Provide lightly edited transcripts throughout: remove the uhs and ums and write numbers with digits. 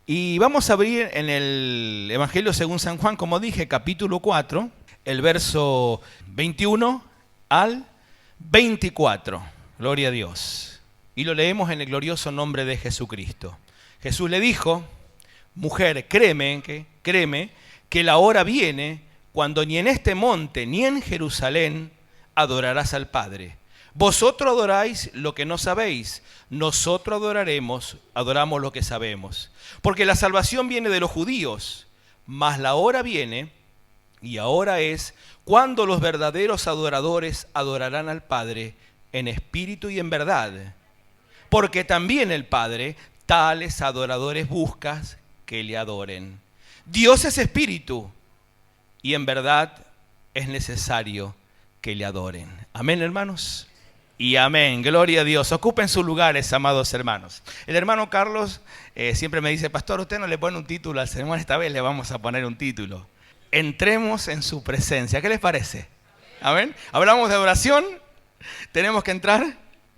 Y vamos a abrir en el Evangelio según San Juan, como dije, capítulo 4, el verso 21 al 24. Gloria a Dios. Y lo leemos en el glorioso nombre de Jesucristo. Jesús le dijo: mujer, créeme que la hora viene cuando ni en este monte ni en Jerusalén adorarás al Padre. Vosotros adoráis lo que no sabéis, nosotros adoramos lo que sabemos. Porque la salvación viene de los judíos, mas la hora viene, y ahora es, cuando los verdaderos adoradores adorarán al Padre en espíritu y en verdad. Porque también el Padre tales adoradores busca que le adoren. Dios es espíritu, y en verdad es necesario que le adoren. Amén, hermanos. Y amén, gloria a Dios. Ocupen sus lugares, amados hermanos. El hermano Carlos siempre me dice: pastor, usted no le pone un título al sermón, esta vez le vamos a poner un título. Entremos en su presencia. ¿Qué les parece? Amén. Hablamos de adoración, tenemos que entrar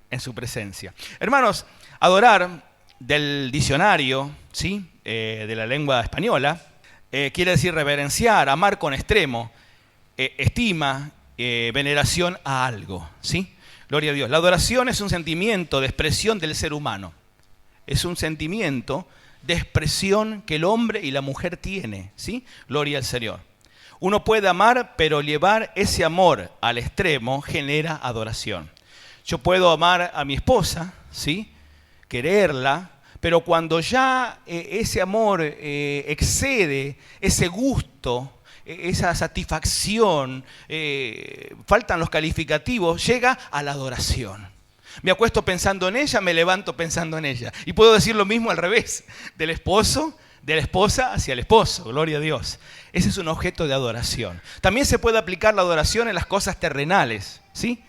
en su presencia. Hermanos, adorar del diccionario, ¿sí? De la lengua española, quiere decir reverenciar, amar con extremo, estima, veneración a algo, ¿sí? Gloria a Dios. La adoración es un sentimiento de expresión del ser humano. Es un sentimiento de expresión que el hombre y la mujer tiene, ¿sí? Gloria al Señor. Uno puede amar, pero llevar ese amor al extremo genera adoración. Yo puedo amar a mi esposa, ¿sí? Quererla, pero cuando ya ese amor excede ese gusto, esa satisfacción, faltan los calificativos, llega a la adoración. Me acuesto pensando en ella, me levanto pensando en ella. Y puedo decir lo mismo al revés, del esposo, de la esposa hacia el esposo, gloria a Dios. Ese es un objeto de adoración. También se puede aplicar la adoración en las cosas terrenales, ¿sí?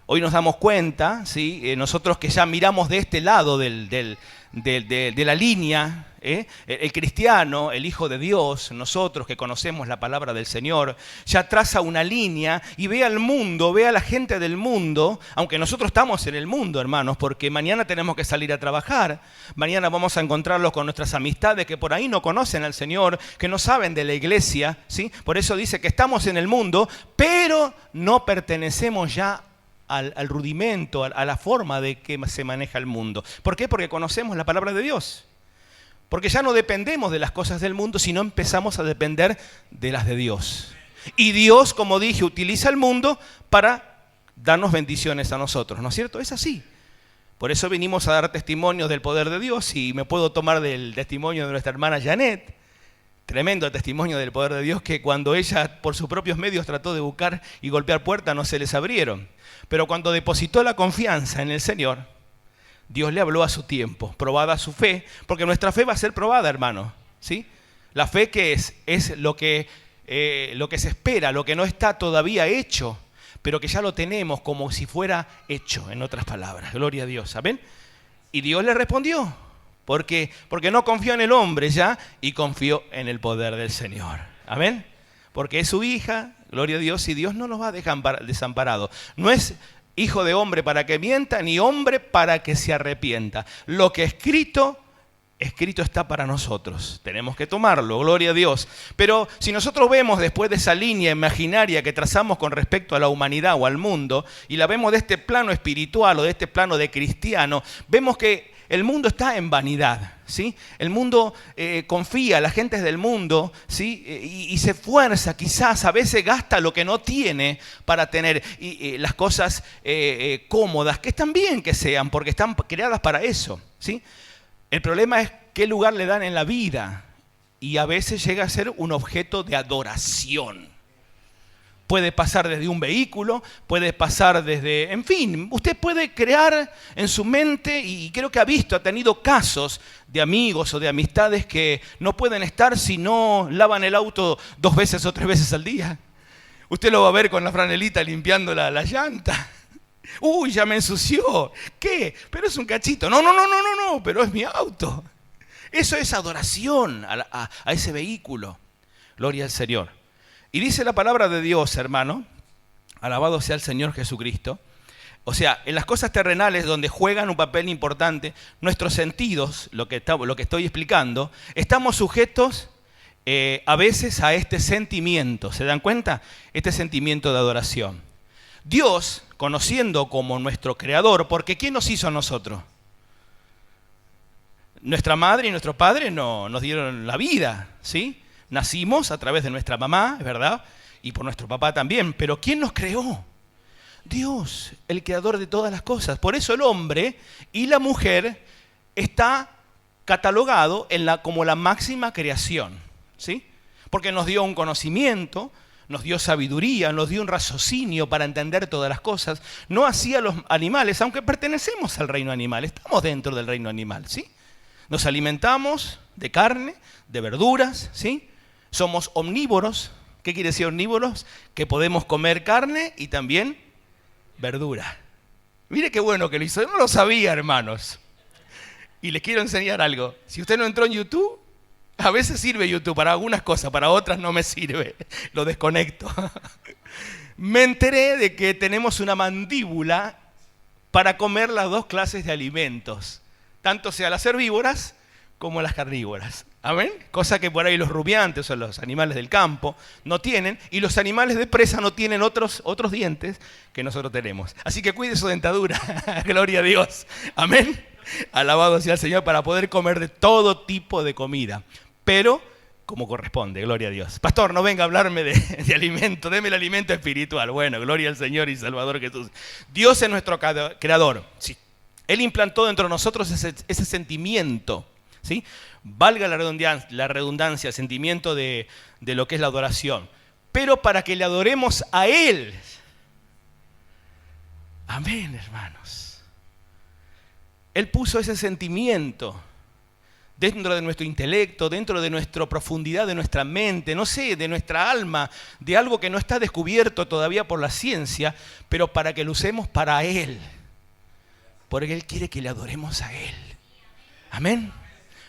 Hoy nos damos cuenta, ¿sí? Nosotros que ya miramos de este lado de la línea, el cristiano, el Hijo de Dios, nosotros que conocemos la palabra del Señor, ya traza una línea y ve al mundo, ve a la gente del mundo, aunque nosotros estamos en el mundo, hermanos, porque mañana tenemos que salir a trabajar, mañana vamos a encontrarlos con nuestras amistades que por ahí no conocen al Señor, que no saben de la iglesia, ¿sí? Por eso dice que estamos en el mundo, pero no pertenecemos ya al rudimento, a la forma de que se maneja el mundo. ¿Por qué? Porque conocemos la palabra de Dios. Porque ya no dependemos de las cosas del mundo, sino empezamos a depender de las de Dios. Y Dios, como dije, utiliza el mundo para darnos bendiciones a nosotros, ¿no es cierto? Es así. Por eso venimos a dar testimonio del poder de Dios, y me puedo tomar del testimonio de nuestra hermana Janet. Tremendo testimonio del poder de Dios, que cuando ella por sus propios medios trató de buscar y golpear puertas, no se les abrieron. Pero cuando depositó la confianza en el Señor, Dios le habló a su tiempo, probada su fe, porque nuestra fe va a ser probada, hermano, ¿sí? La fe que es lo que se espera, lo que no está todavía hecho, pero que ya lo tenemos como si fuera hecho, en otras palabras. Gloria a Dios, ¿amén? Y Dios le respondió. Porque no confió en el hombre ya y confió en el poder del Señor. Amén. Porque es su hija, gloria a Dios, y Dios no nos va a dejar desamparados. No es hijo de hombre para que mienta, ni hombre para que se arrepienta. Lo que escrito está para nosotros. Tenemos que tomarlo, gloria a Dios. Pero si nosotros vemos después de esa línea imaginaria que trazamos con respecto a la humanidad o al mundo, y la vemos de este plano espiritual o de este plano de cristiano, vemos que el mundo está en vanidad, ¿sí? El mundo confía, la gente del mundo, ¿sí? Y se esfuerza, quizás a veces gasta lo que no tiene para tener las cosas cómodas, que están bien que sean, porque están creadas para eso, ¿sí? El problema es qué lugar le dan en la vida, y a veces llega a ser un objeto de adoración. Puede pasar desde un vehículo, puede pasar desde... En fin, usted puede crear en su mente, y creo que ha tenido casos de amigos o de amistades que no pueden estar si no lavan el auto 2 veces o 3 veces al día. Usted lo va a ver con la franelita limpiando la llanta. Uy, ya me ensució. ¿Qué? Pero es un cachito. No, pero es mi auto. Eso es adoración a ese vehículo. Gloria al Señor. Y dice la palabra de Dios, hermano, alabado sea el Señor Jesucristo, O sea, en las cosas terrenales donde juegan un papel importante, nuestros sentidos, lo que estoy explicando, estamos sujetos a veces a este sentimiento. ¿Se dan cuenta? Este sentimiento de adoración. Dios, conociendo como nuestro creador, porque ¿quién nos hizo a nosotros? Nuestra madre y nuestro padre nos dieron la vida, ¿sí? Nacimos a través de nuestra mamá, es verdad, y por nuestro papá también, pero ¿quién nos creó? Dios, el creador de todas las cosas. Por eso el hombre y la mujer está catalogado como la máxima creación, ¿sí? Porque nos dio un conocimiento, nos dio sabiduría, nos dio un raciocinio para entender todas las cosas. No así a los animales, aunque pertenecemos al reino animal, estamos dentro del reino animal, ¿sí? Nos alimentamos de carne, de verduras, ¿sí? Somos omnívoros. ¿Qué quiere decir omnívoros? Que podemos comer carne y también verdura. Mire qué bueno que lo hizo. Yo no lo sabía, hermanos. Y les quiero enseñar algo. Si usted no entró en YouTube, a veces sirve YouTube para algunas cosas, para otras no me sirve. Lo desconecto. Me enteré de que tenemos una mandíbula para comer las dos clases de alimentos, tanto sea las herbívoras como las carnívoras. ¿Amén? Cosa que por ahí los rumiantes o los animales del campo no tienen, y los animales de presa no tienen otros dientes que nosotros tenemos. Así que cuide su dentadura, gloria a Dios. Amén. Alabado sea el Señor, para poder comer de todo tipo de comida, pero como corresponde, gloria a Dios. Pastor, no venga a hablarme de alimento, deme el alimento espiritual. Bueno, gloria al Señor y Salvador Jesús. Dios es nuestro creador. Sí. Él implantó dentro de nosotros ese sentimiento, ¿sí? Valga la redundancia, el sentimiento de lo que es la adoración. Pero para que le adoremos a Él. Amén, hermanos. Él puso ese sentimiento dentro de nuestro intelecto, dentro de nuestra profundidad, de nuestra mente, no sé, de nuestra alma, de algo que no está descubierto todavía por la ciencia, pero para que lo usemos para Él. Porque Él quiere que le adoremos a Él. Amén.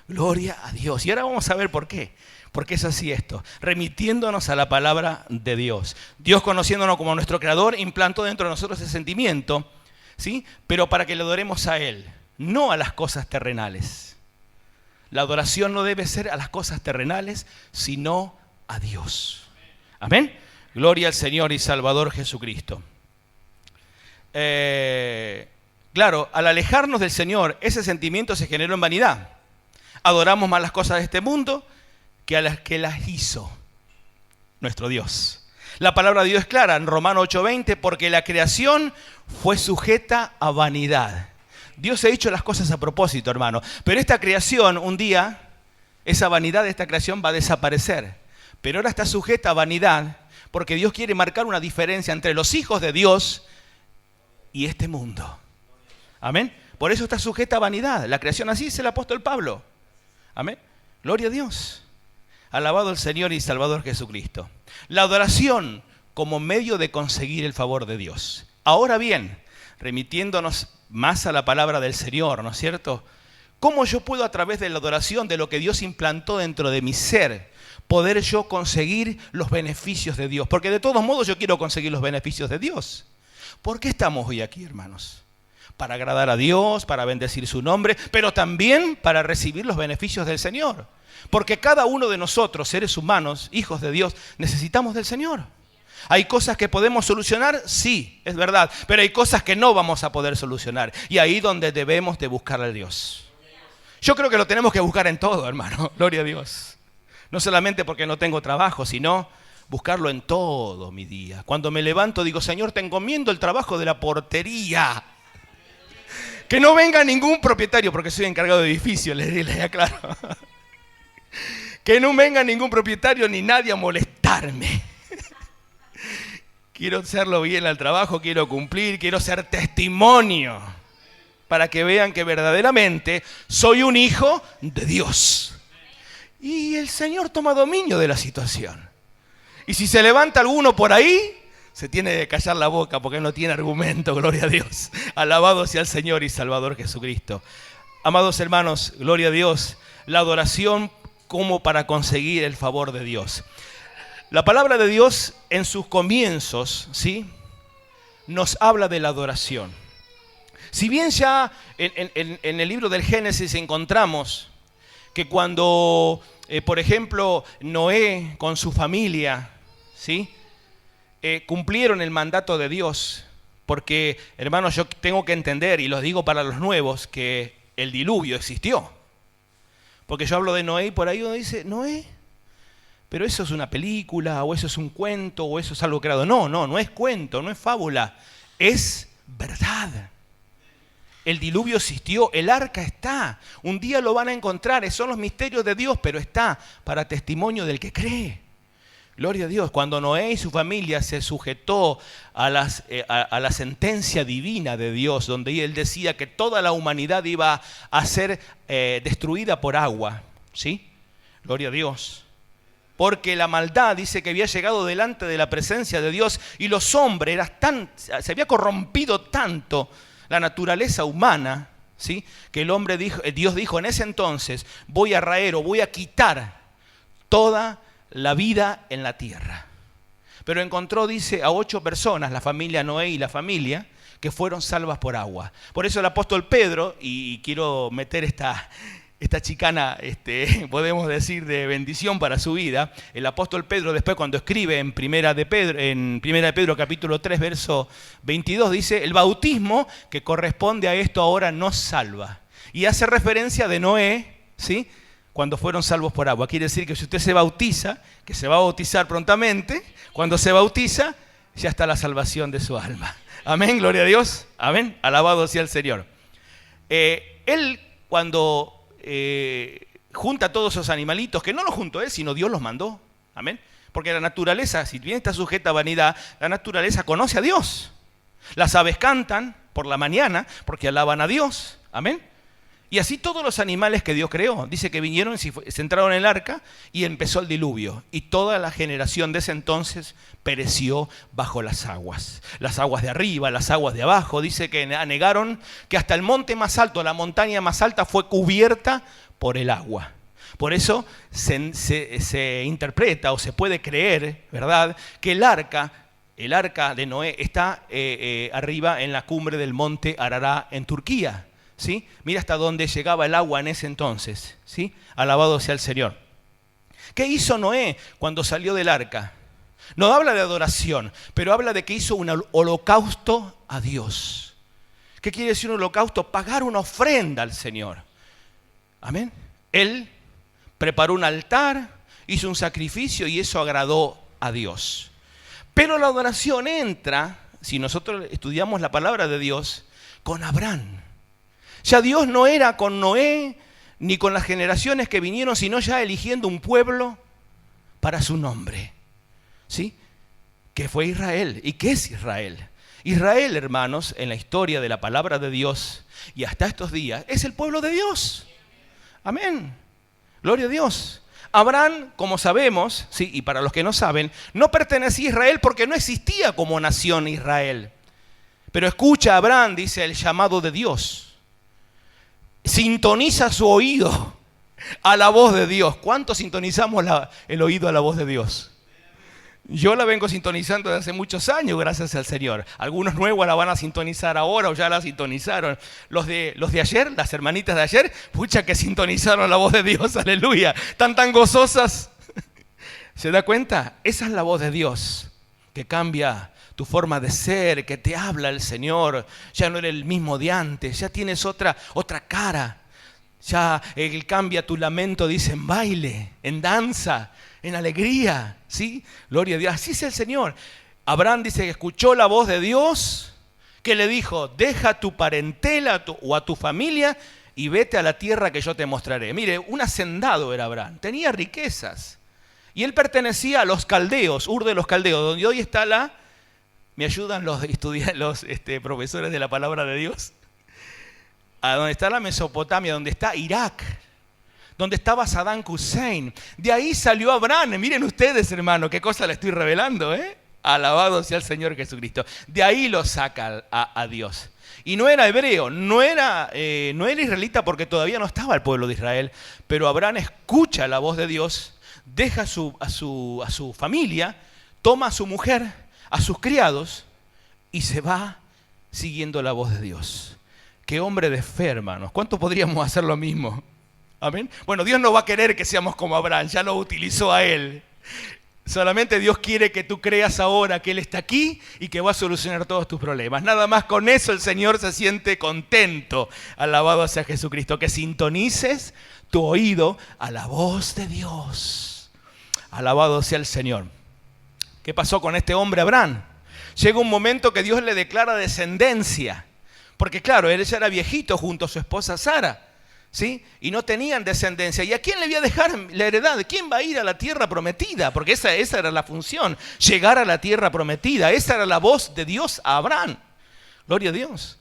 Gloria a Dios. Y ahora vamos a ver por qué. Porque es así esto. Remitiéndonos a la palabra de Dios. Dios, conociéndonos como nuestro creador, implantó dentro de nosotros ese sentimiento, ¿sí? Pero para que le adoremos a Él, no a las cosas terrenales. La adoración no debe ser a las cosas terrenales, sino a Dios. Amén. Gloria al Señor y Salvador Jesucristo. Claro, al alejarnos del Señor, ese sentimiento se generó en vanidad. Adoramos más las cosas de este mundo que a las que las hizo nuestro Dios. La palabra de Dios es clara en Romanos 8:20, porque la creación fue sujeta a vanidad. Dios ha hecho las cosas a propósito, hermano. Pero esta creación, un día, esa vanidad de esta creación va a desaparecer. Pero ahora está sujeta a vanidad porque Dios quiere marcar una diferencia entre los hijos de Dios y este mundo. Amén. Por eso está sujeta a vanidad. La creación, así dice el apóstol Pablo. Amén. Gloria a Dios. Alabado el Señor y Salvador Jesucristo. La adoración como medio de conseguir el favor de Dios. Ahora bien, remitiéndonos más a la palabra del Señor, ¿no es cierto? ¿Cómo yo puedo, a través de la adoración, de lo que Dios implantó dentro de mi ser, poder yo conseguir los beneficios de Dios? Porque de todos modos yo quiero conseguir los beneficios de Dios. ¿Por qué estamos hoy aquí, hermanos? Para agradar a Dios, para bendecir su nombre, pero también para recibir los beneficios del Señor. Porque cada uno de nosotros, seres humanos, hijos de Dios, necesitamos del Señor. ¿Hay cosas que podemos solucionar? Sí, es verdad. Pero hay cosas que no vamos a poder solucionar. Y ahí donde debemos de buscar a Dios. Yo creo que lo tenemos que buscar en todo, hermano. Gloria a Dios. No solamente porque no tengo trabajo, sino buscarlo en todo mi día. Cuando me levanto digo, Señor, te encomiendo el trabajo de la portería. Que no venga ningún propietario, porque soy encargado de edificio, les aclaro. Que no venga ningún propietario ni nadie a molestarme. Quiero hacerlo bien al trabajo, quiero cumplir, quiero ser testimonio. Para que vean que verdaderamente soy un hijo de Dios. Y el Señor toma dominio de la situación. Y si se levanta alguno por ahí, se tiene que callar la boca porque no tiene argumento, gloria a Dios. Alabado sea el Señor y Salvador Jesucristo. Amados hermanos, gloria a Dios. La adoración como para conseguir el favor de Dios. La palabra de Dios en sus comienzos, ¿sí?, nos habla de la adoración. Si bien ya en el libro del Génesis encontramos que cuando, por ejemplo, Noé con su familia, ¿sí? Cumplieron el mandato de Dios, porque, hermanos, yo tengo que entender, y los digo para los nuevos, que el diluvio existió. Porque yo hablo de Noé y por ahí uno dice, Noé, pero eso es una película, o eso es un cuento, o eso es algo creado. No es cuento, no es fábula, es verdad. El diluvio existió, el arca está, un día lo van a encontrar, son los misterios de Dios, pero está para testimonio del que cree. Gloria a Dios. Cuando Noé y su familia se sujetó a la sentencia divina de Dios, donde él decía que toda la humanidad iba a ser destruida por agua, ¿sí? Gloria a Dios. Porque la maldad dice que había llegado delante de la presencia de Dios y los hombres se había corrompido tanto la naturaleza humana, ¿sí? Que Dios dijo en ese entonces, voy a raer o voy a quitar toda la vida en la tierra. Pero encontró, dice, a 8 personas, la familia Noé y la familia, que fueron salvas por agua. Por eso el apóstol Pedro, y quiero meter esta chicana, podemos decir, de bendición para su vida, el apóstol Pedro después cuando escribe en Primera de Pedro capítulo 3, verso 22, dice, el bautismo que corresponde a esto ahora nos salva. Y hace referencia de Noé, ¿sí?, cuando fueron salvos por agua. Quiere decir que si usted se bautiza, que se va a bautizar prontamente, cuando se bautiza, ya está la salvación de su alma. Amén, gloria a Dios. Amén, alabado sea el Señor. Él cuando junta a todos esos animalitos, que no los juntó él, sino Dios los mandó. Amén. Porque la naturaleza, si bien está sujeta a vanidad, la naturaleza conoce a Dios. Las aves cantan por la mañana porque alaban a Dios. Amén. Y así todos los animales que Dios creó. Dice que vinieron, se entraron en el arca y empezó el diluvio. Y toda la generación de ese entonces pereció bajo las aguas. Las aguas de arriba, las aguas de abajo. Dice que anegaron que hasta el monte más alto, la montaña más alta fue cubierta por el agua. Por eso se interpreta o se puede creer, ¿verdad?, que el arca de Noé está arriba en la cumbre del monte Arará en Turquía. ¿Sí? Mira hasta dónde llegaba el agua en ese entonces, ¿sí? Alabado sea el Señor. ¿Qué hizo Noé cuando salió del arca? No habla de adoración, pero habla de que hizo un holocausto a Dios. ¿Qué quiere decir un holocausto? Pagar una ofrenda al Señor. Amén. Él preparó un altar, hizo un sacrificio y eso agradó a Dios. Pero la adoración entra, si nosotros estudiamos la palabra de Dios, con Abraham. Ya Dios no era con Noé ni con las generaciones que vinieron, sino ya eligiendo un pueblo para su nombre, ¿sí? Que fue Israel. ¿Y qué es Israel? Israel, hermanos, en la historia de la palabra de Dios y hasta estos días, es el pueblo de Dios. Amén. Gloria a Dios. Abraham, como sabemos, ¿sí?, y para los que no saben, no pertenecía a Israel porque no existía como nación Israel. Pero escucha, Abraham, dice, el llamado de Dios. Sintoniza su oído a la voz de Dios. ¿Cuánto sintonizamos el oído a la voz de Dios? Yo la vengo sintonizando desde hace muchos años, gracias al Señor. Algunos nuevos la van a sintonizar ahora o ya la sintonizaron. Los de ayer, las hermanitas de ayer, pucha que sintonizaron la voz de Dios, aleluya. Están tan gozosas. ¿Se da cuenta? Esa es la voz de Dios que cambia tu forma de ser, que te habla el Señor. Ya no eres el mismo de antes, ya tienes otra cara. Ya Él cambia tu lamento, dice, en baile, en danza, en alegría, ¿sí? Gloria a Dios, así es el Señor. Abraham dice que escuchó la voz de Dios, que le dijo, deja tu parentela o a tu familia y vete a la tierra que yo te mostraré. Mire, un hacendado era Abraham, tenía riquezas. Y él pertenecía a los caldeos, Ur de los caldeos, donde hoy está ¿me ayudan los profesores de la palabra de Dios? A donde está la Mesopotamia, donde está Irak, donde estaba Saddam Hussein. De ahí salió Abraham. Miren ustedes, hermano, qué cosa le estoy revelando, ¿eh? Alabado sea el Señor Jesucristo. De ahí lo saca a Dios. Y no era hebreo, no era israelita porque todavía no estaba el pueblo de Israel. Pero Abraham escucha la voz de Dios, deja a su familia, toma a su mujer, a sus criados y se va siguiendo la voz de Dios. Qué hombre de fe, hermanos. ¿Cuántos podríamos hacer lo mismo? Amén. Bueno, Dios no va a querer que seamos como Abraham, ya lo utilizó a él. Solamente Dios quiere que tú creas ahora que Él está aquí y que va a solucionar todos tus problemas. Nada más con eso el Señor se siente contento. Alabado sea Jesucristo. Que sintonices tu oído a la voz de Dios. Alabado sea el Señor. ¿Qué pasó con este hombre Abraham? Llega un momento que Dios le declara descendencia. Porque claro, él ya era viejito junto a su esposa Sara. ¿Sí? Y no tenían descendencia. ¿Y a quién le voy a dejar la heredad? ¿Quién va a ir a la tierra prometida? Porque esa era la función, llegar a la tierra prometida. Esa era la voz de Dios a Abraham. Gloria a Dios.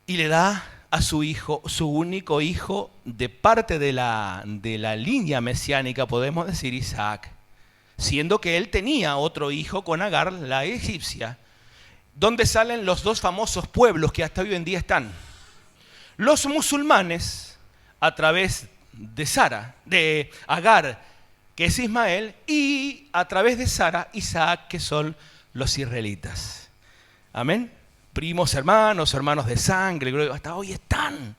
Y le da a su hijo, su único hijo, de parte de la línea mesiánica, podemos decir, Isaac. Siendo que él tenía otro hijo con Agar, la egipcia. Donde salen los dos famosos pueblos que hasta hoy en día están. Los musulmanes, a través de Sara, de Agar, que es Ismael, y a través de Sara, Isaac, que son los israelitas. Amén. Primos hermanos, hermanos de sangre, hasta hoy están.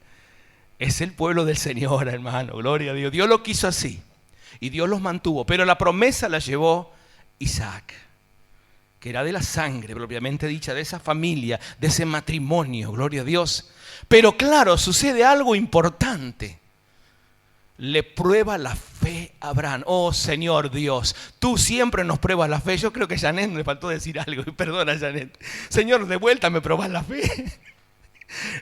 Es el pueblo del Señor, hermano, gloria a Dios. Dios lo quiso así y Dios los mantuvo, pero la promesa la llevó Isaac, que era de la sangre, propiamente dicha, de esa familia, de ese matrimonio, gloria a Dios. Pero claro, sucede algo importante. Le prueba la fe a Abraham. Oh Señor Dios, tú siempre nos pruebas la fe. Yo creo que Janet me faltó decir algo. Perdona, Janet. Señor, de vuelta me probas la fe.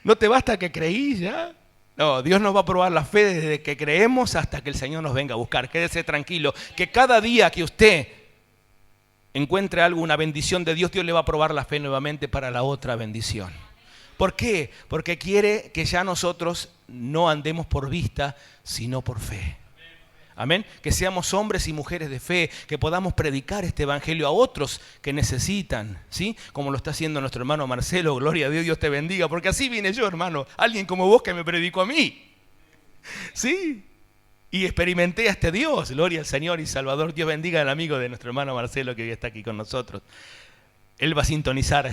¿No te basta que creí ya? No, Dios nos va a probar la fe desde que creemos hasta que el Señor nos venga a buscar. Quédese tranquilo, que cada día que usted encuentre algo, una bendición de Dios, Dios le va a probar la fe nuevamente para la otra bendición. ¿Por qué? Porque quiere que ya nosotros no andemos por vista, sino por fe. Amén. Que seamos hombres y mujeres de fe, que podamos predicar este evangelio a otros que necesitan, ¿sí? Como lo está haciendo nuestro hermano Marcelo, gloria a Dios, Dios te bendiga, porque así vine yo, hermano, alguien como vos que me predicó a mí, ¿sí? Y experimenté a este Dios, gloria al Señor y Salvador. Dios bendiga al amigo de nuestro hermano Marcelo que hoy está aquí con nosotros. Él va a sintonizar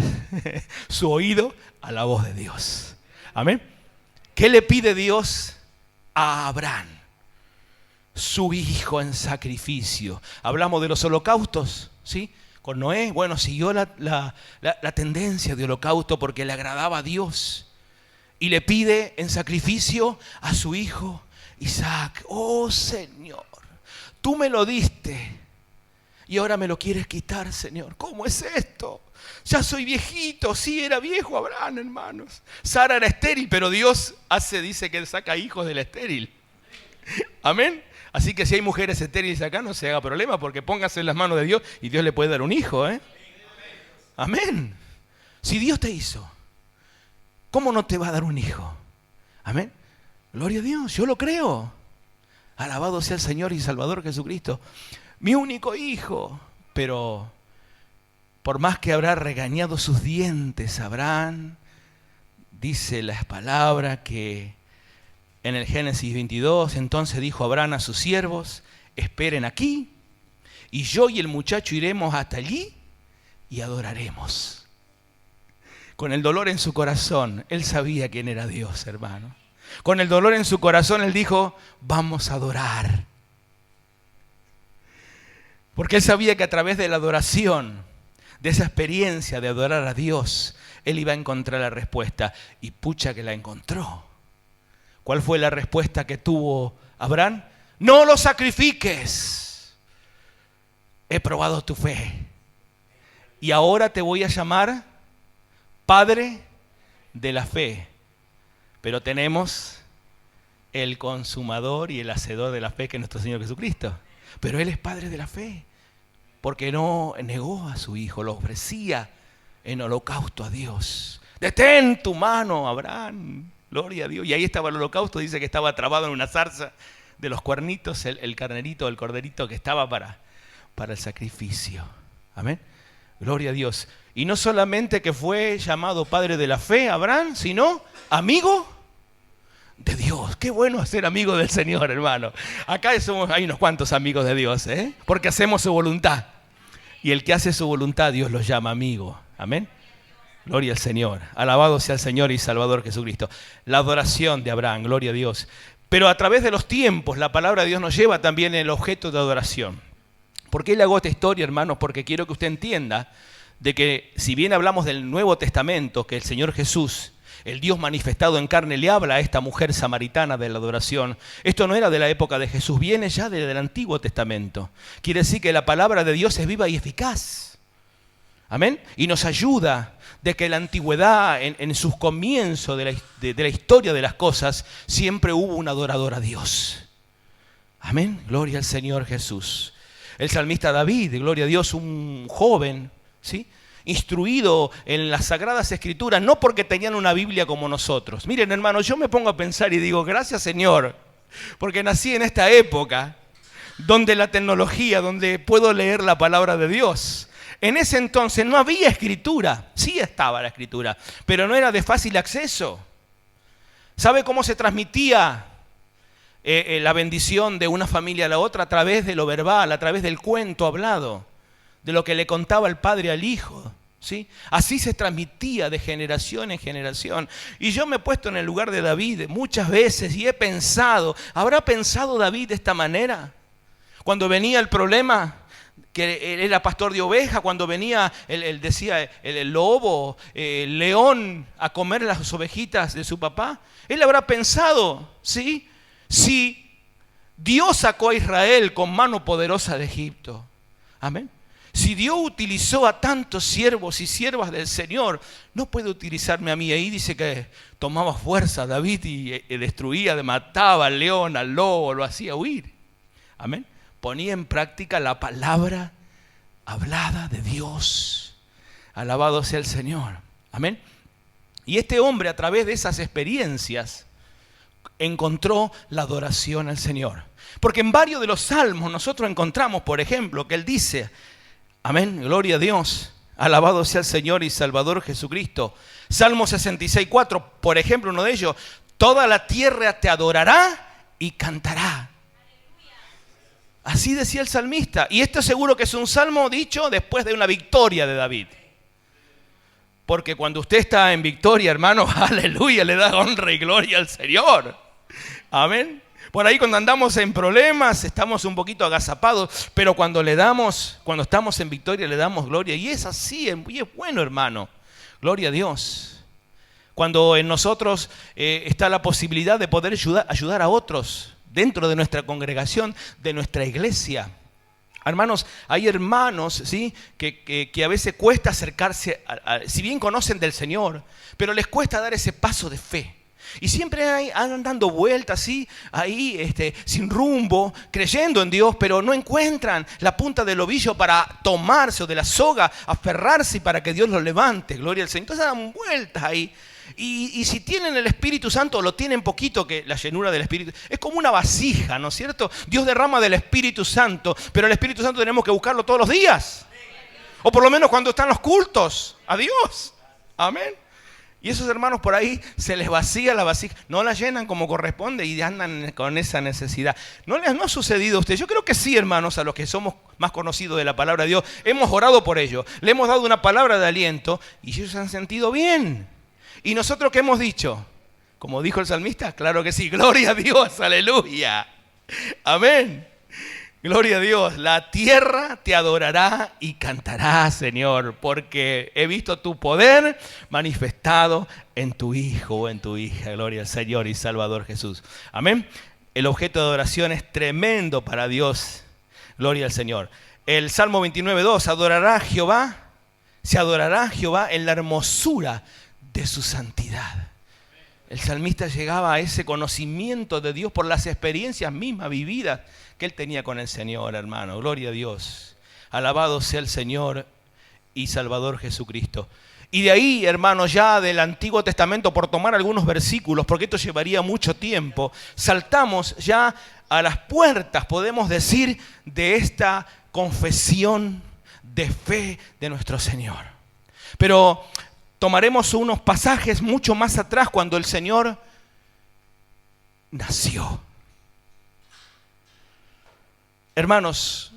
su oído a la voz de Dios. Amén. ¿Qué le pide Dios a Abraham? Su hijo en sacrificio. Hablamos de los holocaustos, ¿sí? Con Noé, bueno, siguió la tendencia de holocausto porque le agradaba a Dios. Y le pide en sacrificio a su hijo Isaac. Oh Señor, tú me lo diste y ahora me lo quieres quitar, Señor. ¿Cómo es esto? Ya soy viejito. Sí, era viejo Abraham, hermanos. Sara era estéril, pero Dios dice que él saca hijos del estéril. Amén. Así que si hay mujeres estériles acá, no se haga problema, porque póngase en las manos de Dios y Dios le puede dar un hijo, ¿eh? Amén. Si Dios te hizo, ¿cómo no te va a dar un hijo? Amén. Gloria a Dios, yo lo creo. Alabado sea el Señor y Salvador Jesucristo. Mi único hijo. Pero por más que habrá regañado sus dientes Abraham, dice la palabra que en el Génesis 22, entonces dijo Abraham a sus siervos, esperen aquí, y yo y el muchacho iremos hasta allí y adoraremos. Con el dolor en su corazón, él sabía quién era Dios, hermano. Con el dolor en su corazón, él dijo, vamos a adorar. Porque él sabía que a través de la adoración, de esa experiencia de adorar a Dios, él iba a encontrar la respuesta. Y pucha que la encontró. ¿Cuál fue la respuesta que tuvo Abraham? No lo sacrifiques. He probado tu fe. Y ahora te voy a llamar Padre de la fe. Pero tenemos el consumador y el hacedor de la fe, que es nuestro Señor Jesucristo. Pero Él es Padre de la fe. Porque no negó a su hijo, lo ofrecía en holocausto a Dios. Detén tu mano, Abraham. Gloria a Dios. Y ahí estaba el holocausto, dice que estaba trabado en una zarza de los cuernitos, el carnerito, el corderito que estaba para el sacrificio. Amén. Gloria a Dios. Y no solamente que fue llamado padre de la fe, Abraham, sino amigo de Dios. Qué bueno ser amigo del Señor, hermano. Acá hay unos cuantos amigos de Dios, ¿eh? Porque hacemos su voluntad. Y el que hace su voluntad, Dios lo llama amigo. Amén. Gloria al Señor. Alabado sea el Señor y Salvador Jesucristo. La adoración de Abraham, gloria a Dios. Pero a través de los tiempos, la palabra de Dios nos lleva también el objeto de adoración. ¿Por qué le hago esta historia, hermanos? Porque quiero que usted entienda de que si bien hablamos del Nuevo Testamento, que el Señor Jesús, el Dios manifestado en carne, le habla a esta mujer samaritana de la adoración, esto no era de la época de Jesús, viene ya del Antiguo Testamento. Quiere decir que la palabra de Dios es viva y eficaz. Amén. Y nos ayuda de que en la antigüedad, en sus comienzos de la historia de las cosas, siempre hubo un adorador a Dios. Amén. Gloria al Señor Jesús. El salmista David, gloria a Dios, un joven, ¿sí?, instruido en las Sagradas Escrituras, no porque tenían una Biblia como nosotros. Miren, hermanos, yo me pongo a pensar y digo, gracias Señor, porque nací en esta época donde la tecnología, donde puedo leer la palabra de Dios. En ese entonces no había escritura, sí estaba la escritura, pero no era de fácil acceso. ¿Sabe cómo se transmitía la bendición de una familia a la otra? A través de lo verbal, a través del cuento hablado, de lo que le contaba el padre al hijo, ¿sí? Así se transmitía de generación en generación. Y yo me he puesto en el lugar de David muchas veces y he pensado, ¿habrá pensado David de esta manera? Cuando venía el problema, que él era pastor de oveja, cuando venía, él decía, el lobo, el león a comer las ovejitas de su papá, él habrá pensado, ¿sí?, si Dios sacó a Israel con mano poderosa de Egipto, amén, si Dios utilizó a tantos siervos y siervas del Señor, no puede utilizarme a mí. Ahí dice que tomaba fuerza David y destruía, mataba al león, al lobo, lo hacía huir. Amén. Ponía en práctica la palabra hablada de Dios. Alabado sea el Señor. Amén. Y este hombre, a través de esas experiencias, encontró la adoración al Señor. Porque en varios de los salmos nosotros encontramos, por ejemplo, que él dice, amén, gloria a Dios, alabado sea el Señor y Salvador Jesucristo. Salmo 66:4, por ejemplo, uno de ellos, toda la tierra te adorará y cantará. Así decía el salmista. Y esto seguro que es un salmo dicho después de una victoria de David. Porque cuando usted está en victoria, hermano, aleluya, le da honra y gloria al Señor. Amén. Por ahí cuando andamos en problemas, estamos un poquito agazapados, pero cuando estamos en victoria, le damos gloria. Y es así, y es bueno, hermano. Gloria a Dios. Cuando en nosotros está la posibilidad de poder ayudar a otros dentro de nuestra congregación, de nuestra iglesia. Hermanos, hay hermanos, ¿sí?, que a veces cuesta acercarse, si bien conocen del Señor, pero les cuesta dar ese paso de fe. Y siempre andan dando vueltas así, ahí sin rumbo, creyendo en Dios, pero no encuentran la punta del ovillo para tomarse, o de la soga, aferrarse y para que Dios los levante. Gloria al Señor. Entonces dan vueltas ahí. Y si tienen el Espíritu Santo, lo tienen poquito, que la llenura del Espíritu es como una vasija, ¿no es cierto? Dios derrama del Espíritu Santo, pero el Espíritu Santo tenemos que buscarlo todos los días. O por lo menos cuando están los cultos a Dios. Amén. Y esos hermanos por ahí se les vacía la vasija, no la llenan como corresponde y andan con esa necesidad. ¿No ha sucedido a usted? Yo creo que sí, hermanos, a los que somos más conocidos de la palabra de Dios, hemos orado por ellos, le hemos dado una palabra de aliento y ellos se han sentido bien. ¿Y nosotros qué hemos dicho? Como dijo el salmista, claro que sí, gloria a Dios, aleluya. Amén. Gloria a Dios, la tierra te adorará y cantará, Señor, porque he visto tu poder manifestado en tu Hijo o en tu hija. Gloria al Señor y Salvador Jesús. Amén. El objeto de adoración es tremendo para Dios. Gloria al Señor. El Salmo 29:2, se adorará a Jehová en la hermosura de su santidad. El salmista llegaba a ese conocimiento de Dios por las experiencias mismas vividas que él tenía con el Señor, hermano. Gloria a Dios. Alabado sea el Señor y Salvador Jesucristo. Y de ahí, hermanos, ya del Antiguo Testamento, por tomar algunos versículos, porque esto llevaría mucho tiempo, saltamos ya a las puertas, podemos decir, de esta confesión de fe de nuestro Señor. Pero tomaremos unos pasajes mucho más atrás, cuando el Señor nació. Hermanos,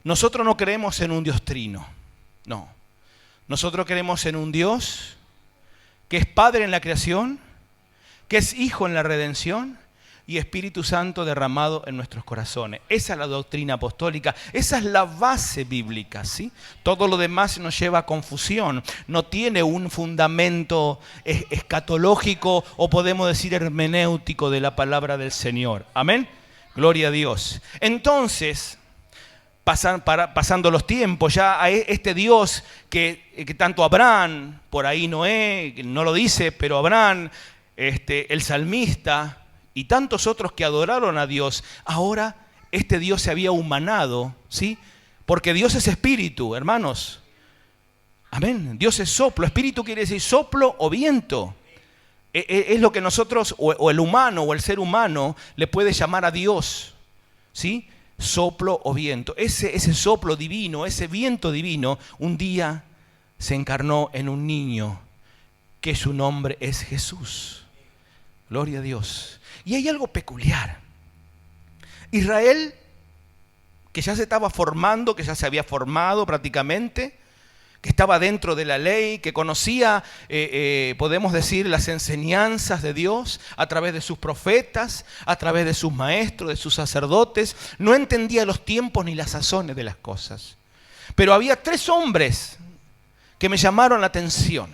nosotros no creemos en un Dios trino, no. Nosotros creemos en un Dios que es Padre en la creación, que es Hijo en la redención y Espíritu Santo derramado en nuestros corazones. Esa es la doctrina apostólica, esa es la base bíblica, ¿sí? Todo lo demás nos lleva a confusión, no tiene un fundamento escatológico o podemos decir hermenéutico de la palabra del Señor. Amén. Gloria a Dios. Entonces, pasando los tiempos, ya a este Dios que tanto Abraham, por ahí Noé, no lo dice, pero Abraham, el salmista y tantos otros que adoraron a Dios, ahora este Dios se había humanado, ¿sí? Porque Dios es espíritu, hermanos. Amén. Dios es soplo. Espíritu quiere decir soplo o viento. Es lo que nosotros, o el humano, o el ser humano, le puede llamar a Dios, ¿sí? Soplo o viento. Ese soplo divino, ese viento divino, un día se encarnó en un niño, que su nombre es Jesús. Gloria a Dios. Y hay algo peculiar. Israel, que ya se estaba formando, que ya se había formado prácticamente, que estaba dentro de la ley, que conocía, podemos decir, las enseñanzas de Dios a través de sus profetas, a través de sus maestros, de sus sacerdotes, no entendía los tiempos ni las sazones de las cosas. Pero había 3 hombres que me llamaron la atención,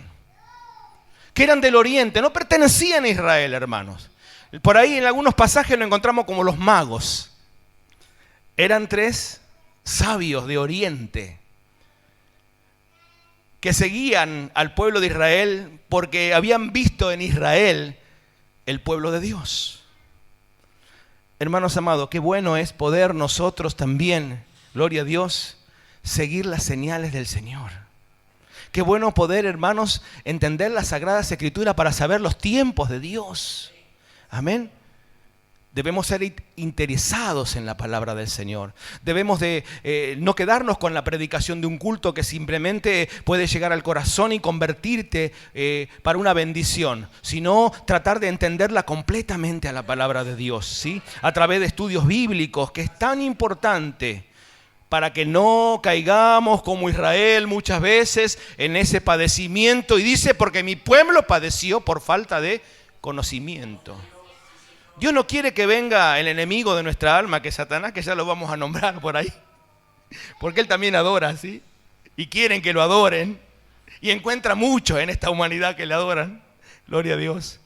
que eran del oriente, no pertenecían a Israel, hermanos. Por ahí en algunos pasajes lo encontramos como los magos. Eran 3 sabios de oriente que seguían al pueblo de Israel porque habían visto en Israel el pueblo de Dios. Hermanos amados, qué bueno es poder nosotros también, gloria a Dios, seguir las señales del Señor. Qué bueno poder, hermanos, entender las Sagradas Escrituras para saber los tiempos de Dios. Amén. Debemos ser interesados en la palabra del Señor. Debemos de no quedarnos con la predicación de un culto que simplemente puede llegar al corazón y convertirte para una bendición, sino tratar de entenderla completamente a la palabra de Dios, ¿sí? A través de estudios bíblicos, que es tan importante para que no caigamos como Israel muchas veces en ese padecimiento. Y dice, porque mi pueblo padeció por falta de conocimiento. Dios no quiere que venga el enemigo de nuestra alma, que es Satanás, que ya lo vamos a nombrar por ahí. Porque él también adora, ¿sí? Y quieren que lo adoren. Y encuentra muchos en esta humanidad que le adoran. Gloria a Dios.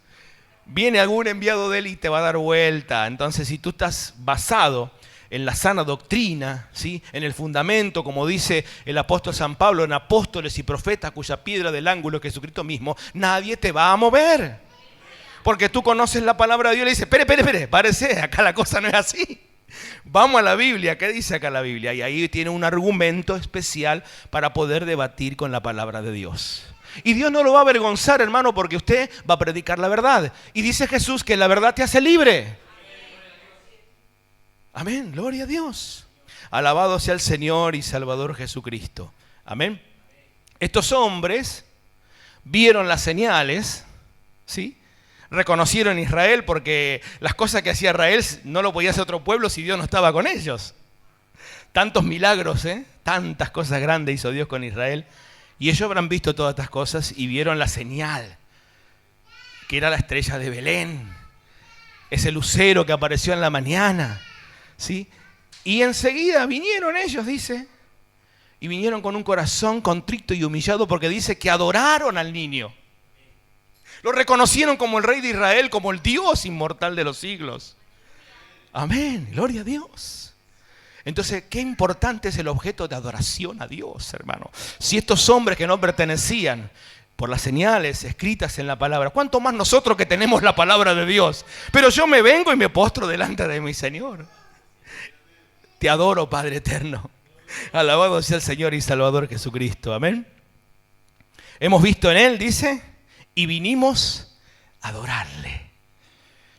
Viene algún enviado de él y te va a dar vuelta. Entonces, si tú estás basado en la sana doctrina, ¿sí? En el fundamento, como dice el apóstol San Pablo, en apóstoles y profetas, cuya piedra del ángulo es Jesucristo mismo, nadie te va a mover. Porque tú conoces la palabra de Dios y le dices, espere, parece, acá la cosa no es así. Vamos a la Biblia, ¿qué dice acá la Biblia? Y ahí tiene un argumento especial para poder debatir con la palabra de Dios. Y Dios no lo va a avergonzar, hermano, porque usted va a predicar la verdad. Y dice Jesús que la verdad te hace libre. Amén, gloria a Dios. Alabado sea el Señor y Salvador Jesucristo. Amén. Estos hombres vieron las señales, ¿sí? Reconocieron a Israel porque las cosas que hacía Israel no lo podía hacer otro pueblo si Dios no estaba con ellos. Tantos milagros, tantas cosas grandes hizo Dios con Israel. Y ellos habrán visto todas estas cosas y vieron la señal, que era la estrella de Belén, ese lucero que apareció en la mañana, ¿sí? Y enseguida vinieron ellos, dice, y vinieron con un corazón contrito y humillado porque dice que adoraron al niño. Lo reconocieron como el rey de Israel, como el Dios inmortal de los siglos. Amén, gloria a Dios. Entonces, qué importante es el objeto de adoración a Dios, hermano. Si estos hombres que no pertenecían por las señales escritas en la palabra, ¿cuánto más nosotros que tenemos la palabra de Dios? Pero yo me vengo y me postro delante de mi Señor. Te adoro, Padre eterno. Alabado sea el Señor y Salvador Jesucristo. Amén. Hemos visto en Él, dice, y vinimos a adorarle.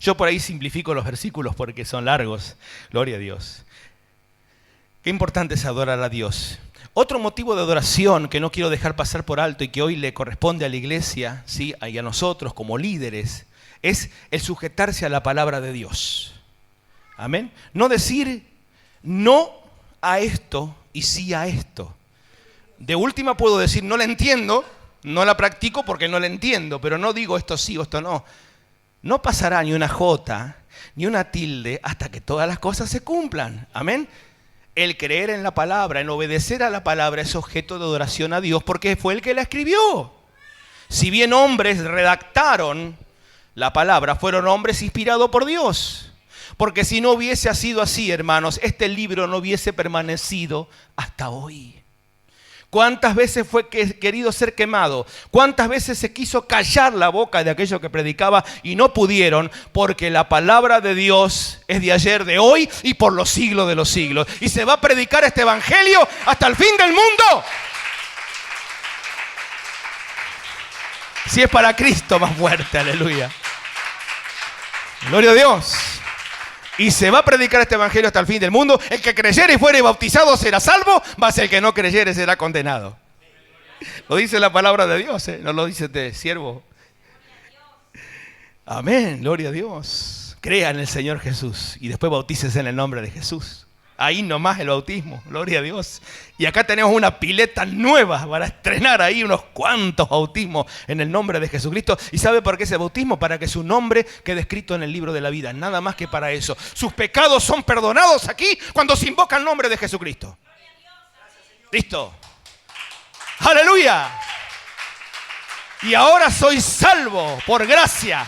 Yo por ahí simplifico los versículos porque son largos. Gloria a Dios. Qué importante es adorar a Dios. Otro motivo de adoración que no quiero dejar pasar por alto y que hoy le corresponde a la iglesia, ¿sí? Y a nosotros como líderes, es el sujetarse a la palabra de Dios. Amén. No decir no a esto y sí a esto. De última puedo decir, no la entiendo, no la practico porque no la entiendo, pero no digo esto sí o esto no. No pasará ni una jota, ni una tilde, hasta que todas las cosas se cumplan. Amén. El creer en la palabra, en obedecer a la palabra es objeto de adoración a Dios porque fue el que la escribió. Si bien hombres redactaron la palabra, fueron hombres inspirados por Dios. Porque si no hubiese sido así, hermanos, este libro no hubiese permanecido hasta hoy. ¿Cuántas veces fue querido ser quemado? ¿Cuántas veces se quiso callar la boca de aquello que predicaba y no pudieron? Porque la palabra de Dios es de ayer, de hoy y por los siglos de los siglos. Y se va a predicar este evangelio hasta el fin del mundo. Si es para Cristo, más fuerte, aleluya. Gloria a Dios. Y se va a predicar este evangelio hasta el fin del mundo. El que creyere y fuere bautizado será salvo, mas el que no creyere será condenado. Lo dice la palabra de Dios, no lo dice de siervo. Amén, gloria a Dios. Crea en el Señor Jesús y después bautícese en el nombre de Jesús. Ahí nomás el bautismo, gloria a Dios. Y acá tenemos una pileta nueva para estrenar ahí unos cuantos bautismos en el nombre de Jesucristo. ¿Y sabe por qué ese bautismo? Para que su nombre quede escrito en el libro de la vida. Nada más que para eso. Sus pecados son perdonados aquí cuando se invoca el nombre de Jesucristo. ¿Listo? ¡Aleluya! Y ahora soy salvo por gracia.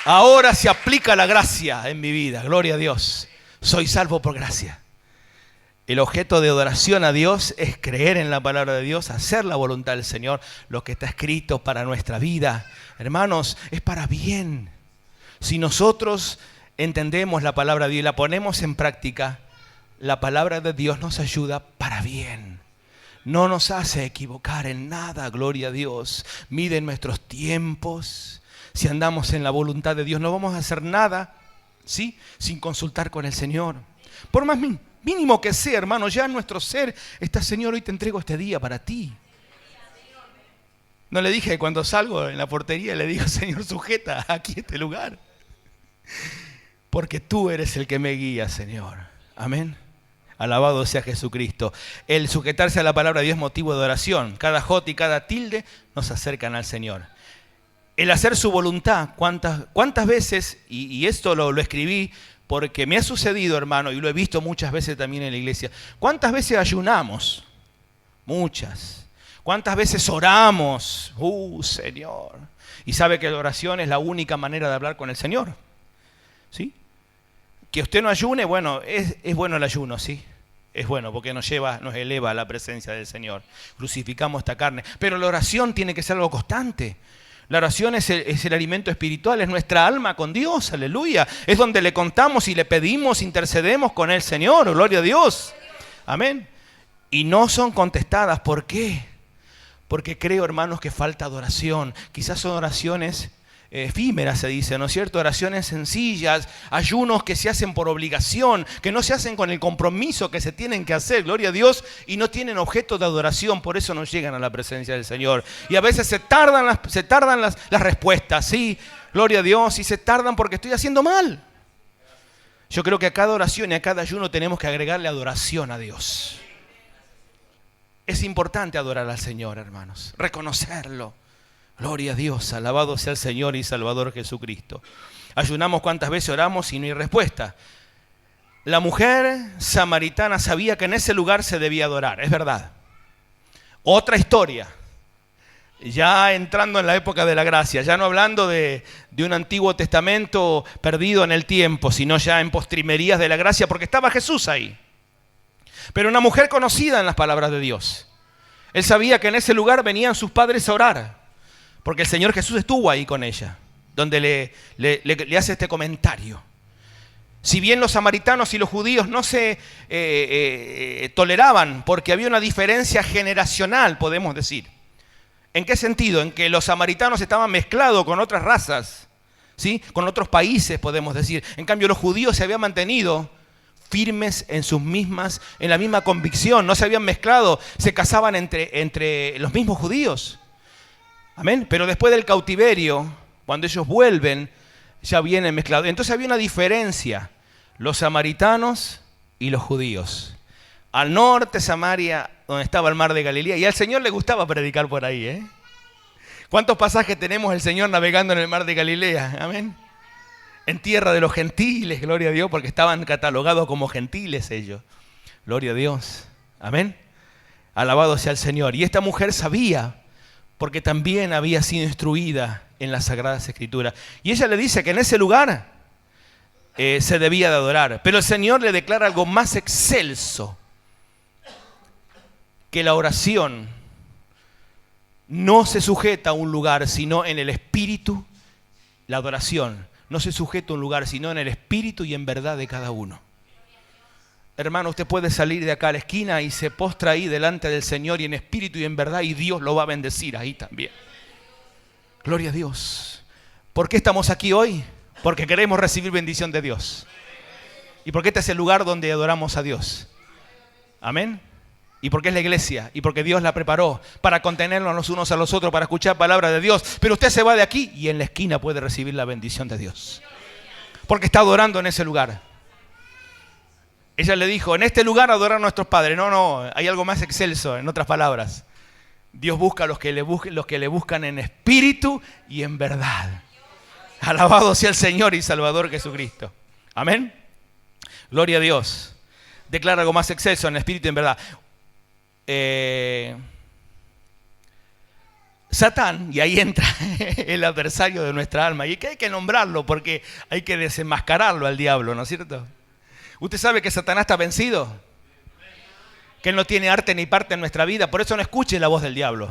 Ahora se aplica la gracia en mi vida. Gloria a Dios. Soy salvo por gracia. El objeto de adoración a Dios es creer en la palabra de Dios, hacer la voluntad del Señor, lo que está escrito para nuestra vida. Hermanos, es para bien. Si nosotros entendemos la palabra de Dios y la ponemos en práctica, la palabra de Dios nos ayuda para bien. No nos hace equivocar en nada, gloria a Dios. Mide nuestros tiempos. Si andamos en la voluntad de Dios, no vamos a hacer nada, ¿sí?, sin consultar con el Señor. Por más mínimo que sea, hermano, ya en nuestro ser está: Señor, hoy te entrego este día para ti. No le dije que cuando salgo en la portería, le digo: Señor, sujeta aquí este lugar. Porque tú eres el que me guía, Señor. Amén. Alabado sea Jesucristo. El sujetarse a la palabra de Dios es motivo de oración. Cada jota y cada tilde nos acercan al Señor. El hacer su voluntad, ¿cuántas veces? Y esto lo escribí porque me ha sucedido, hermano, y lo he visto muchas veces también en la iglesia. ¿Cuántas veces ayunamos? Muchas. ¿Cuántas veces oramos? Señor. Y sabe que la oración es la única manera de hablar con el Señor. ¿Sí? Que usted no ayune, bueno, es bueno el ayuno, ¿sí? Es bueno porque nos eleva a la presencia del Señor. Crucificamos esta carne. Pero la oración tiene que ser algo constante. La oración es el alimento espiritual, es nuestra alma con Dios, aleluya. Es donde le contamos y le pedimos, intercedemos con el Señor, gloria a Dios. Amén. Y no son contestadas, ¿por qué? Porque creo, hermanos, que falta adoración. Quizás son oraciones efímeras, se dice, ¿no es cierto? Oraciones sencillas, ayunos que se hacen por obligación, que no se hacen con el compromiso que se tienen que hacer, gloria a Dios, y no tienen objeto de adoración, por eso no llegan a la presencia del Señor. Y a veces se tardan las respuestas, sí, gloria a Dios, y se tardan porque estoy haciendo mal. Yo creo que a cada oración y a cada ayuno tenemos que agregarle adoración a Dios. Es importante adorar al Señor, hermanos, reconocerlo. Gloria a Dios, alabado sea el Señor y Salvador Jesucristo. Ayunamos cuántas veces oramos y no hay respuesta. La mujer samaritana sabía que en ese lugar se debía adorar, es verdad. Otra historia, ya entrando en la época de la gracia, ya no hablando de un Antiguo Testamento perdido en el tiempo, sino ya en postrimerías de la gracia, porque estaba Jesús ahí. Pero una mujer conocida en las palabras de Dios. Él sabía que en ese lugar venían sus padres a orar. Porque el Señor Jesús estuvo ahí con ella, donde le hace este comentario. Si bien los samaritanos y los judíos no se toleraban, porque había una diferencia generacional, podemos decir. ¿En qué sentido? En que los samaritanos estaban mezclados con otras razas, ¿sí?, con otros países, podemos decir. En cambio, los judíos se habían mantenido firmes en la misma convicción, no se habían mezclado, se casaban entre los mismos judíos. Amén. Pero después del cautiverio, cuando ellos vuelven, ya vienen mezclados. Entonces había una diferencia, los samaritanos y los judíos. al norte, Samaria, donde estaba el mar de Galilea. Y al Señor le gustaba predicar por ahí, ¿eh? ¿Cuántos pasajes tenemos el Señor navegando en el mar de Galilea? Amén. En tierra de los gentiles, gloria a Dios, porque estaban catalogados como gentiles ellos. Gloria a Dios. Amén. Alabado sea el Señor. Y esta mujer sabía, porque también había sido instruida en las Sagradas Escrituras. Y ella le dice que en ese lugar se debía de adorar. Pero el Señor le declara algo más excelso, que la oración no se sujeta a un lugar, sino en el espíritu. La adoración no se sujeta a un lugar, sino en el espíritu y en verdad de cada uno. Hermano, usted puede salir de acá a la esquina y se postra ahí delante del Señor y en espíritu y en verdad, y Dios lo va a bendecir ahí también. Gloria a Dios. ¿Por qué estamos aquí hoy? Porque queremos recibir bendición de Dios. Y porque este es el lugar donde adoramos a Dios. Amén. Y porque es la iglesia, y porque Dios la preparó para contenernos los unos a los otros, para escuchar palabra de Dios. Pero usted se va de aquí y en la esquina puede recibir la bendición de Dios. Porque está adorando en ese lugar. Ella le dijo, en este lugar adorar a nuestros padres. No, hay algo más excelso, en otras palabras. Dios busca a los que le buscan en espíritu y en verdad. Alabado sea el Señor y Salvador Jesucristo. Amén. Gloria a Dios. Declara algo más excelso en espíritu y en verdad. Satán, y ahí entra el adversario de nuestra alma, y que hay que nombrarlo porque hay que desenmascararlo al diablo, ¿no es cierto? Usted sabe que Satanás está vencido, que él no tiene arte ni parte en nuestra vida, por eso no escuche la voz del diablo.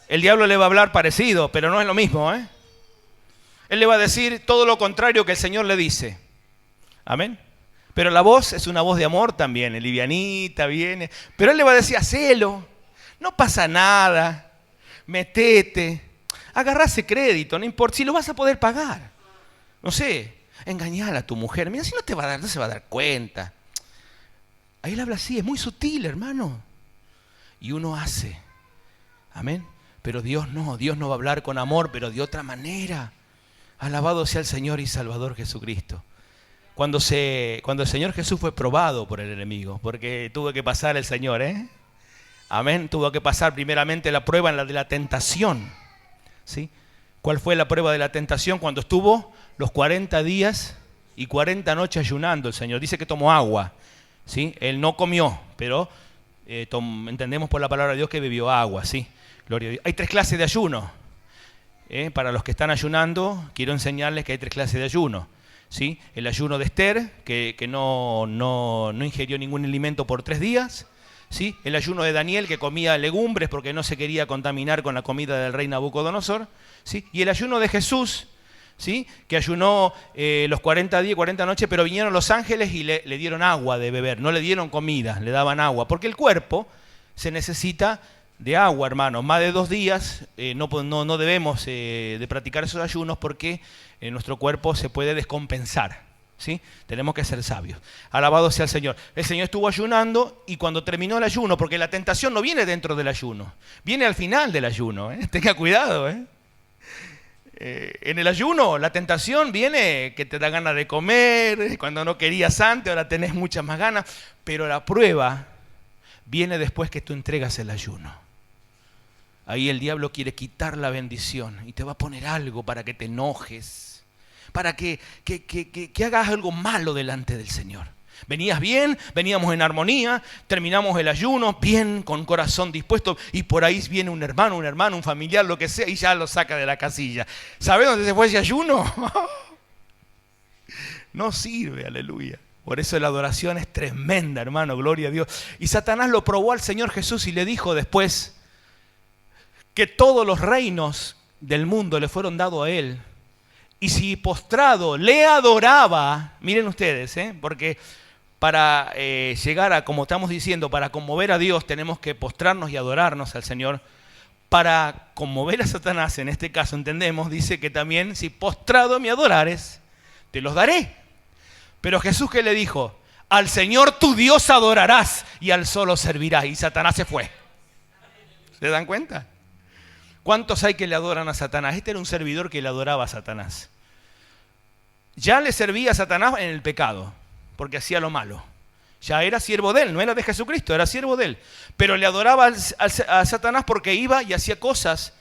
El diablo le va a hablar parecido, pero no es lo mismo, ¿eh? Él le va a decir todo lo contrario que el Señor le dice. Amén. Pero la voz es una voz de amor también, livianita, viene. Pero él le va a decir, hacelo, no pasa nada, metete, agarrá ese crédito, no importa, si lo vas a poder pagar. No sé, engañar a tu mujer, mira, si no te va a dar, no se va a dar cuenta. Ahí él habla así, es muy sutil, hermano. Y uno hace, amén. Pero Dios no va a hablar con amor, pero de otra manera. Alabado sea el Señor y Salvador Jesucristo. Cuando el Señor Jesús fue probado por el enemigo, porque tuvo que pasar el Señor, amén, tuvo que pasar primeramente la prueba de la tentación, ¿sí? ¿Cuál fue la prueba de la tentación? Cuando estuvo los 40 días y 40 noches ayunando el Señor. Dice que tomó agua, ¿sí? Él no comió, pero entendemos por la palabra de Dios que bebió agua, ¿sí? Gloria a Dios. Hay 3 clases de ayuno. Para los que están ayunando, quiero enseñarles que hay 3 clases de ayuno. ¿Sí? El ayuno de Esther, que no ingirió ningún alimento por 3 días. ¿Sí? El ayuno de Daniel, que comía legumbres porque no se quería contaminar con la comida del rey Nabucodonosor. ¿Sí? Y el ayuno de Jesús, ¿sí? Que ayunó los 40 días y 40 noches, pero vinieron los ángeles y le dieron agua de beber. No le dieron comida, le daban agua. Porque el cuerpo se necesita de agua, hermanos. Más de 2 días no debemos de practicar esos ayunos porque nuestro cuerpo se puede descompensar, ¿sí? Tenemos que ser sabios. Alabado sea el Señor. El Señor estuvo ayunando y cuando terminó el ayuno, porque la tentación no viene dentro del ayuno, viene al final del ayuno, Tenga cuidado, en el ayuno la tentación viene que te da ganas de comer, cuando no querías antes, ahora tenés muchas más ganas, pero la prueba viene después que tú entregas el ayuno. Ahí el diablo quiere quitar la bendición y te va a poner algo para que te enojes, para que hagas algo malo delante del Señor. Venías bien, veníamos en armonía, terminamos el ayuno bien, con corazón dispuesto, y por ahí viene un hermano, un familiar, lo que sea, y ya lo saca de la casilla. ¿Sabes dónde se fue ese ayuno? No sirve, aleluya. Por eso la adoración es tremenda, hermano, gloria a Dios. Y Satanás lo probó al Señor Jesús y le dijo después que todos los reinos del mundo le fueron dados a él. Y si postrado le adoraba, miren ustedes, porque para llegar a, como estamos diciendo, para conmover a Dios tenemos que postrarnos y adorarnos al Señor. Para conmover a Satanás, en este caso entendemos, dice que también si postrado me adorares, te los daré. Pero Jesús, ¿qué le dijo? Al Señor tu Dios adorarás y al solo servirás. Y Satanás se fue. ¿Se dan cuenta? ¿Cuántos hay que le adoran a Satanás? Este era un servidor que le adoraba a Satanás. Ya le servía a Satanás en el pecado, porque hacía lo malo. Ya era siervo de él, no era de Jesucristo, era siervo de él. Pero le adoraba a Satanás porque iba y hacía cosas,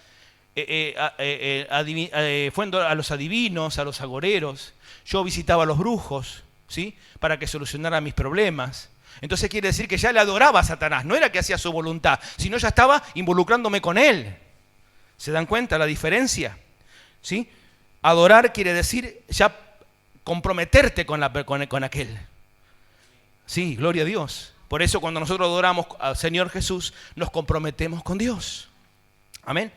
fue a los adivinos, a los agoreros. Yo visitaba a los brujos, ¿sí? Para que solucionara mis problemas. Entonces quiere decir que ya le adoraba a Satanás, no era que hacía su voluntad, sino ya estaba involucrándome con él. ¿Se dan cuenta la diferencia? ¿Sí? Adorar quiere decir ya comprometerte con aquel. Sí, gloria a Dios. Por eso cuando nosotros adoramos al Señor Jesús, nos comprometemos con Dios. Amén.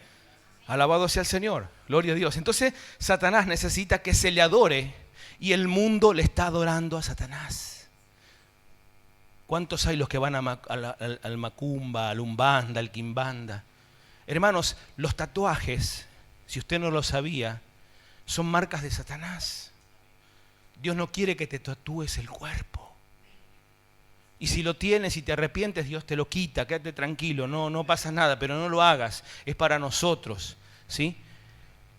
Alabado sea el Señor. Gloria a Dios. Entonces Satanás necesita que se le adore y el mundo le está adorando a Satanás. ¿Cuántos hay los que van al macumba, al umbanda, al quimbanda? Hermanos, los tatuajes, si usted no lo sabía, son marcas de Satanás. Dios no quiere que te tatúes el cuerpo. Y si lo tienes y te arrepientes, Dios te lo quita, quédate tranquilo, no pasa nada, pero no lo hagas, es para nosotros, ¿sí?